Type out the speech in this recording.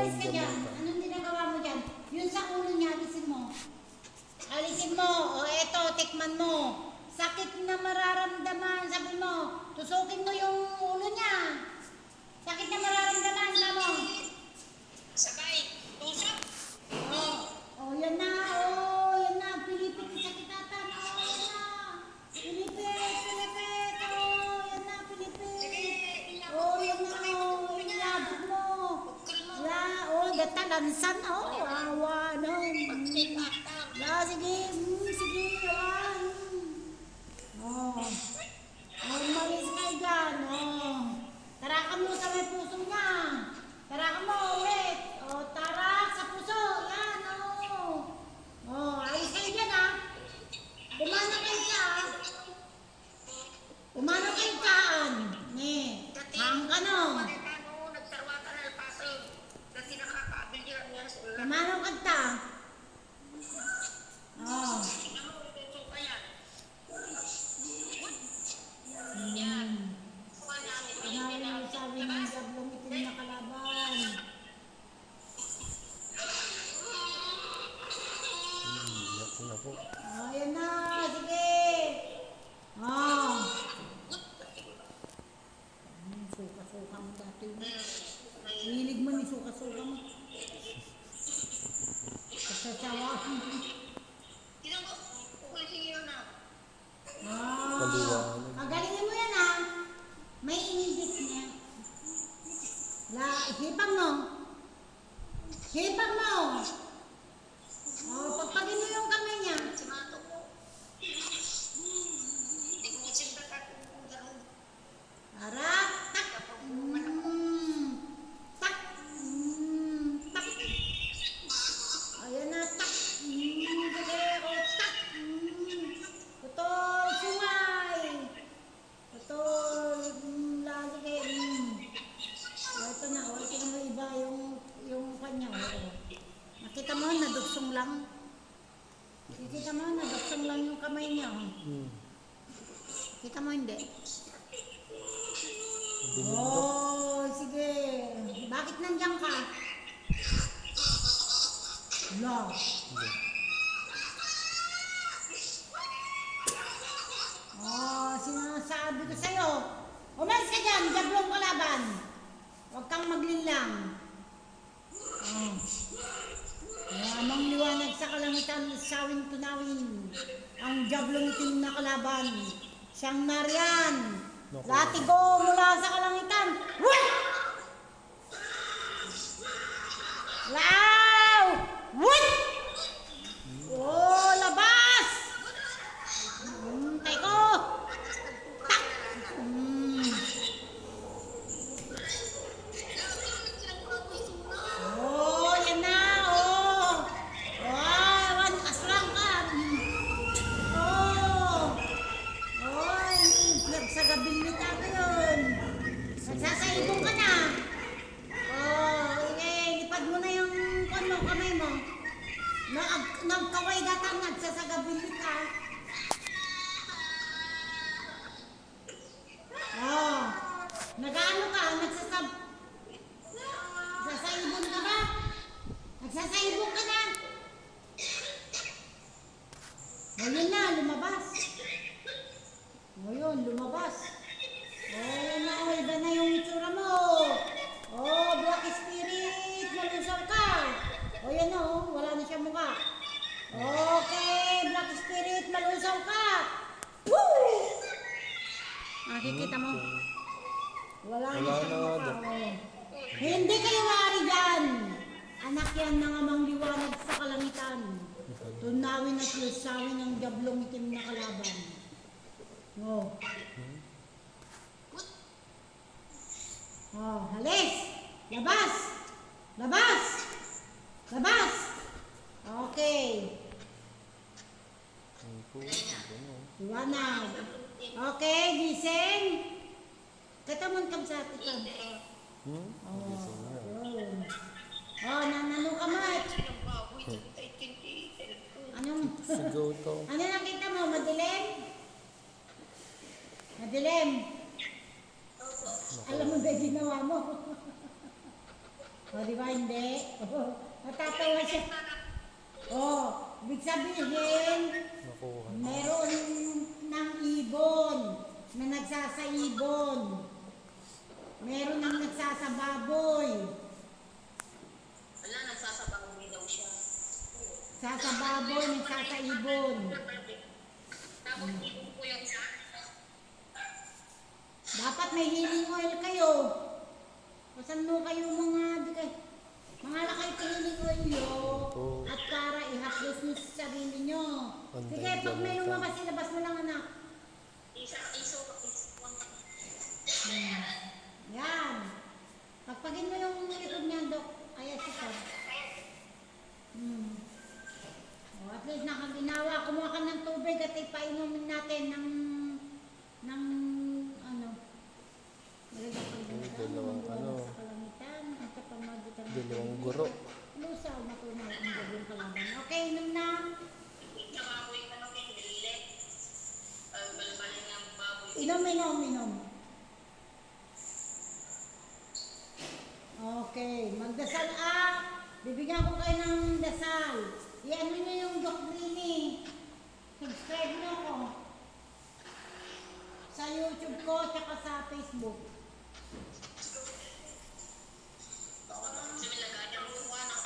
Umalis ka dyan. Anong ginagawa mo dyan? Yun sa ulo niya, alisin mo. Alisin mo. O eto, tikman mo. Sakit na mararamdaman. Sabi mo, tusukin mo yung ulo niya. Sakit na mararamdaman. Kamo. Sabay, tusok. Oh, yan na. Oh, yan na. Pilipit sa kitatan. Oh, yan na. Pilipit, pilipit. Oh, yan na, pilipit. Oh, yan na. Oh, ilabot mo. Wala. Oh, datalansan. Oh, awa. No. La, sige. Sige. Awan. Oh. Oh, umalis ka dyan. Oh. Tarakan mo sa may puso niya. Tarakan mo, ulit. Oh, tarak sa puso. Yan, oh. Oh, alis kayo dyan, ah. Umano kayo dyan. Umano kayo dyan. Ne. Hang ka, no. Umano ka ta. Oh. Ano sabi ng gablong itim na kalaban? Oh, yan na. Sige. Oh. Suka-suka mo dati. Hilig mo ni suka-suka mo. Kasasawa. Oh. Gagalingin mo yan, ah. May inigit niya. La, hipang mo. Hipang mo. Oh, pagpagin mo yung kamay niya. Harap. Tak. Tak. Tak. Ayan na. Tak. Sige. Oh, tak. Putol. Sungay. Putol. Lagi kayo. Ito na. Oh, ito na iba yung kanya. Oh. Nakita mo, naduksong lang. Nakita mo, naduksong lang yung kamay niya. Oh. Kita mo, hindi. Oh, sige. Bakit nandiyan ka? Wala. Oh, sinasabi ko sa'yo. Umalis ka dyan, jablong kalaban. Huwag kang maglinlang. Oh. Amang liwanag sa kalangitan, sawing tunawin. Ang jablong itim na kalaban. Siyang nariyan. Latigo mula sa kalangitan. Wah! Wow! What? Oh, labas! Tay ko! Tak! Oh, yan na! Oh! Oh, aswang ka! Oh! Oy, nagsagabilit ako yun. Nagsasaibong ka na. Oh, lipad mo na yung kamay mo. Nagkaway datang nagsasagabilit ka. Oh, nag-ano ka? Nagsasaibong ka ba? Nagsasaibong ka na. Ngayon na, lumabas. Ngayon, lumabas. Oh, yan na. Oh, iba na yung itsura mo. Oh, Black Spirit. Malusaw ka. Oh, yan na. Oh, wala na siya mukha. Okay, Black Spirit. Malusaw ka. Woo! Nakikita mo? Wala na siya mukha. Oh. Hindi kayo maaari dyan. Anak yan ng amang liwanag sa kalangitan. Tunawin at lusawin ang jablong itim na kalaban. Oh. Oh, halis! Labas! Labas! Labas! Okay. Liwanag. Okay, gising. Katamon kam sa atin. Oh, yun. Oh, nanalo ka mat. Anong? Sigaw to. Ano nakita mo? Madilim? Madilim? Alam mo ba ginawa mo? O, di ba hindi? Natatawa siya. Ibig sabihin, Nakuha. meron ng ibon na nagsasaibon. Meron ng nagsasababoy. Wala, nagsasabawi daw siya. Sasababoy, nagsasaibon. Tapos ibon po yung sa... Dapat may healing oil kayo. Pasan mo kayo mga lakay healing oil nyo at para i-haplos nyo sa sarili nyo. Sige, pag may lumabas, ilabas mo lang anak. Iso. Yan. Pagpagin mo yung likod niya, Dok. Ay, siya. At least nakaginawa. Kumuha ka ng tubig at ipainumin natin ng ano. Dalawang ano. Sa kalamitan at sa pamagitan ng Dalawang guro. lusaw na tunaw ang gagawin kalaban. Okay, inom na. Sa baboy ka nung pinili. Balbalin ng baboy. Inom. Okay, magdasal bibigyan ko kayo ng dasal. I-ano nyo yung Doc Rini. Subscribe nyo ko. Sa YouTube ko, tsaka sa Facebook.